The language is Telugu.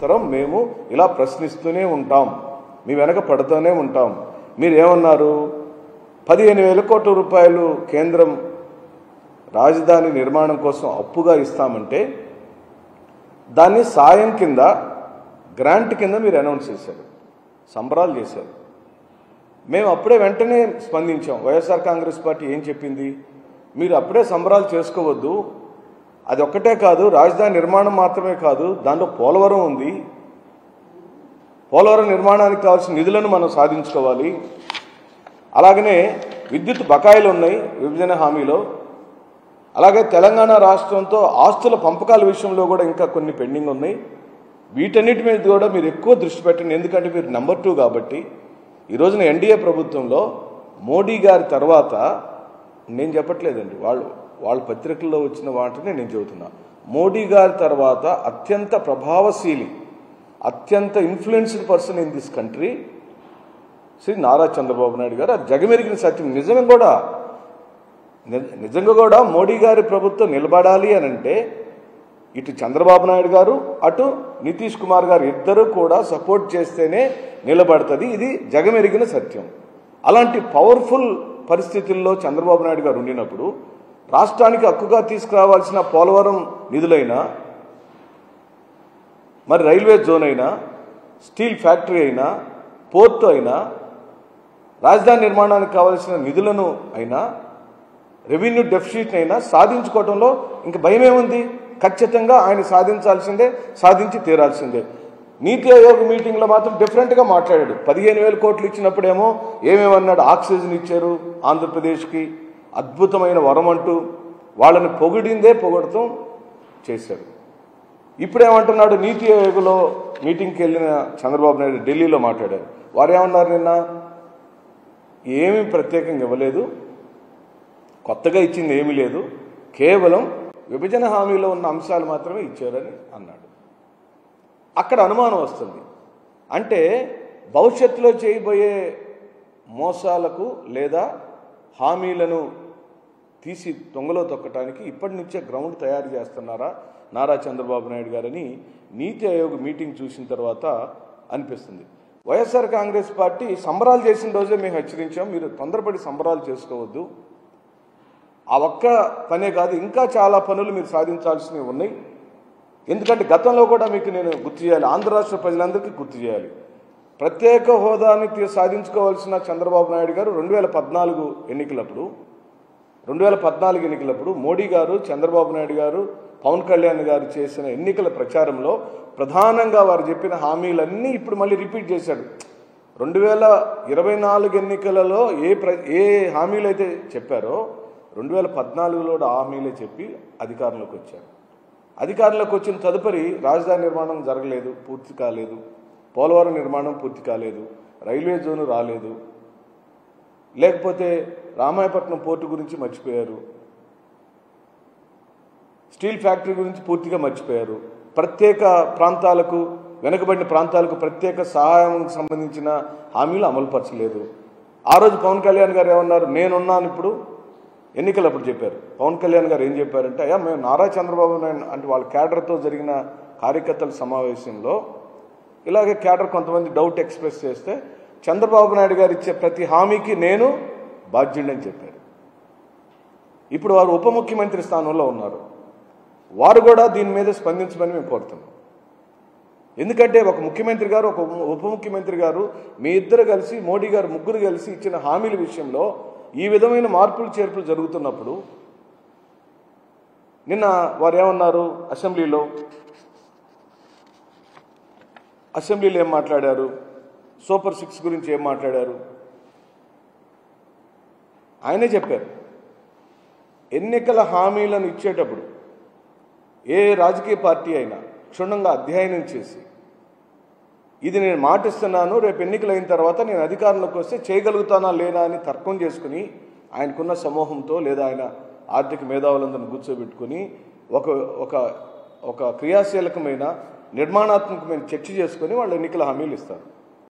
నిరంతరం మేము ఇలా ప్రశ్నిస్తూనే ఉంటాం, మీ వెనక పడుతూనే ఉంటాం. మీరు ఏమన్నారు? 15,000 కోట్ల రూపాయలు కేంద్రం రాజధాని నిర్మాణం కోసం అప్పుగా ఇస్తామంటే దాన్ని సాయం కింద, గ్రాంట్ కింద మీరు అనౌన్స్ చేశారు, సంబరాలు చేశారు. మేము అప్పుడే వెంటనే స్పందించాం. వైఎస్ఆర్ కాంగ్రెస్ పార్టీ ఏం చెప్పింది? మీరు అప్పుడే సంబరాలు చేసుకోవద్దు, అది ఒక్కటే కాదు, రాజధాని నిర్మాణం మాత్రమే కాదు, దాంట్లో పోలవరం ఉంది, పోలవరం నిర్మాణానికి కావాల్సిన నిధులను మనం సాధించుకోవాలి. అలాగనే విద్యుత్ బకాయిలు ఉన్నాయి విభజన హామీలో. అలాగే తెలంగాణ రాష్ట్రంతో ఆస్తుల పంపకాల విషయంలో కూడా ఇంకా కొన్ని పెండింగ్ ఉన్నాయి. వీటన్నిటి మీద కూడా మీరు ఎక్కువ దృష్టి పెట్టండి. ఎందుకంటే మీరు నెంబర్ 2 కాబట్టి. ఈ రోజున ఎన్డీఏ ప్రభుత్వంలో మోడీ గారి తర్వాత, నేను చెప్పట్లేదండి, వాళ్ళ పత్రికల్లో వచ్చిన వాటిని నేను చెబుతున్నా, మోడీ గారి తర్వాత అత్యంత ప్రభావశీలి, అత్యంత influenced person in this country Shri Nara Chandrababu Naidu garu. అది జగమెరిగిన సత్యం. నిజంగా కూడా మోడీ గారి ప్రభుత్వం నిలబడాలి అని అంటే ఇటు చంద్రబాబు నాయుడు గారు, అటు నితీష్ కుమార్ గారు ఇద్దరు కూడా సపోర్ట్ చేస్తేనే నిలబడుతుంది. ఇది జగమెరిగిన సత్యం. అలాంటి పవర్ఫుల్ పరిస్థితుల్లో చంద్రబాబు నాయుడు గారు ఉండినప్పుడు రాష్ట్రానికి హక్కుగా తీసుకురావాల్సిన పోలవరం నిధులైనా, మరి రైల్వే జోన్ అయినా, స్టీల్ ఫ్యాక్టరీ అయినా, పోర్టు అయినా, రాజధాని నిర్మాణానికి కావాల్సిన నిధులను అయినా, రెవెన్యూ డెఫిసిట్ అయినా సాధించుకోవడంలో ఇంక భయమేముంది? ఖచ్చితంగా ఆయన సాధించాల్సిందే, సాధించి తీరాల్సిందే. నీతి ఆయోగ్ మీటింగ్లో మాత్రం డిఫరెంట్గా మాట్లాడాడు. 15,000 కోట్లు ఇచ్చినప్పుడేమో ఏమేమన్నాడు? ఆక్సిజన్ ఇచ్చారు ఆంధ్రప్రదేశ్కి, అద్భుతమైన వరం అంటూ వాళ్ళని పొగిడిందే పొగడతాం చేశారు. ఇప్పుడేమంటున్నాడు? నీతి ఆయోగ్లో మీటింగ్కి వెళ్ళిన చంద్రబాబు నాయుడు ఢిల్లీలో మాట్లాడారు. వారు ఏమన్నారు? నిన్న ఏమీ ప్రత్యేకంగా ఇవ్వలేదు, కొత్తగా ఇచ్చింది ఏమీ లేదు, కేవలం విభజన హామీలో ఉన్న అంశాలు మాత్రమే ఇచ్చారని అన్నాడు. అక్కడ అనుమానం వస్తుంది. అంటే భవిష్యత్తులో చేయబోయే మోసాలకు లేదా హామీలను తీసి తొంగలో తొక్కటానికి ఇప్పటి నుంచే గ్రౌండ్ తయారు చేస్తున్నారా నారా చంద్రబాబు నాయుడు గారని నీతి ఆయోగ్ మీటింగ్ చూసిన తర్వాత అనిపిస్తుంది. వైఎస్ఆర్ కాంగ్రెస్ పార్టీ సంబరాలు చేసిన రోజే మేము హెచ్చరించాం, మీరు తొందరపడి సంబరాలు చేసుకోవద్దు. ఆ ఒక్క పనే కాదు, ఇంకా చాలా పనులు మీరు సాధించాల్సినవి ఉన్నాయి. ఎందుకంటే గతంలో కూడా మీకు నేను గుర్తు చేయాలి, ఆంధ్ర రాష్ట్ర ప్రజలందరికీ గుర్తు చేయాలి. ప్రత్యేక హోదాని సాధించుకోవాల్సిన చంద్రబాబు నాయుడు గారు 2014 ఎన్నికలప్పుడు మోడీ గారు, చంద్రబాబు నాయుడు గారు, పవన్ కళ్యాణ్ గారు చేసిన ఎన్నికల ప్రచారంలో ప్రధానంగా వారు చెప్పిన హామీలన్నీ ఇప్పుడు మళ్ళీ రిపీట్ చేశాడు. 2024 ఎన్నికలలో ఏ హామీలు అయితే చెప్పారో 2014లో హామీలే చెప్పి అధికారంలోకి వచ్చారు. అధికారంలోకి వచ్చిన తదుపరి రాజధాని నిర్మాణం జరగలేదు, పూర్తి కాలేదు, పోలవరం నిర్మాణం పూర్తి కాలేదు, రైల్వే జోను రాలేదు, లేకపోతే రామాయపట్నం పోర్టు గురించి మర్చిపోయారు, స్టీల్ ఫ్యాక్టరీ గురించి పూర్తిగా మర్చిపోయారు, ప్రత్యేక ప్రాంతాలకు, వెనుకబడిన ప్రాంతాలకు ప్రత్యేక సహాయానికి సంబంధించిన హామీలు అమలుపరచలేదు. ఆ రోజు పవన్ కళ్యాణ్ గారు ఏమన్నారు? నేనున్నాను ఇప్పుడు, ఎన్నికలప్పుడు చెప్పారు. పవన్ కళ్యాణ్ గారు ఏం చెప్పారంటే, అయ్యా మేము నారా చంద్రబాబు నాయుడు అంటే వాళ్ళ క్యాడర్తో జరిగిన కార్యకర్తల సమావేశంలో ఇలాగే క్యాడర్ కొంతమంది డౌట్ ఎక్స్ప్రెస్ చేస్తే చంద్రబాబు నాయుడు గారు ఇచ్చే ప్రతి హామీకి నేను బాధ్యుడని చెప్పారు. ఇప్పుడు వారు ఉప ముఖ్యమంత్రి స్థానంలో ఉన్నారు. వారు కూడా దీని మీద స్పందించమని మేము కోరుతున్నాం. ఎందుకంటే ఒక ముఖ్యమంత్రి గారు, ఒక ఉప ముఖ్యమంత్రి గారు, మీ ఇద్దరు కలిసి, మోడీ గారు ముగ్గురు కలిసి ఇచ్చిన హామీల విషయంలో ఈ విధమైన మార్పులు చేర్పులు జరుగుతున్నప్పుడు నిన్న వారు ఏమన్నారు? అసెంబ్లీలో ఏం మాట్లాడారు? సూపర్ 6 గురించి ఏం మాట్లాడారు? ఆయనే చెప్పారు, ఎన్నికల హామీలను ఇచ్చేటప్పుడు ఏ రాజకీయ పార్టీ అయినా క్షుణ్ణంగా అధ్యయనం చేసి ఇది నేను మాటిస్తున్నాను, రేపు ఎన్నికలైన తర్వాత నేను అధికారంలోకి వస్తే చేయగలుగుతానా లేదా అని తర్కం చేసుకుని ఆయనకున్న సమూహంతో లేదా ఆయన ఆర్థిక మేధావులందరిని కూర్చోబెట్టుకుని ఒక క్రియాశీలకమైన నిర్మాణాత్మకమైన చర్చ చేసుకుని వాళ్ళు ఎన్నికల హామీలు ఇస్తారు.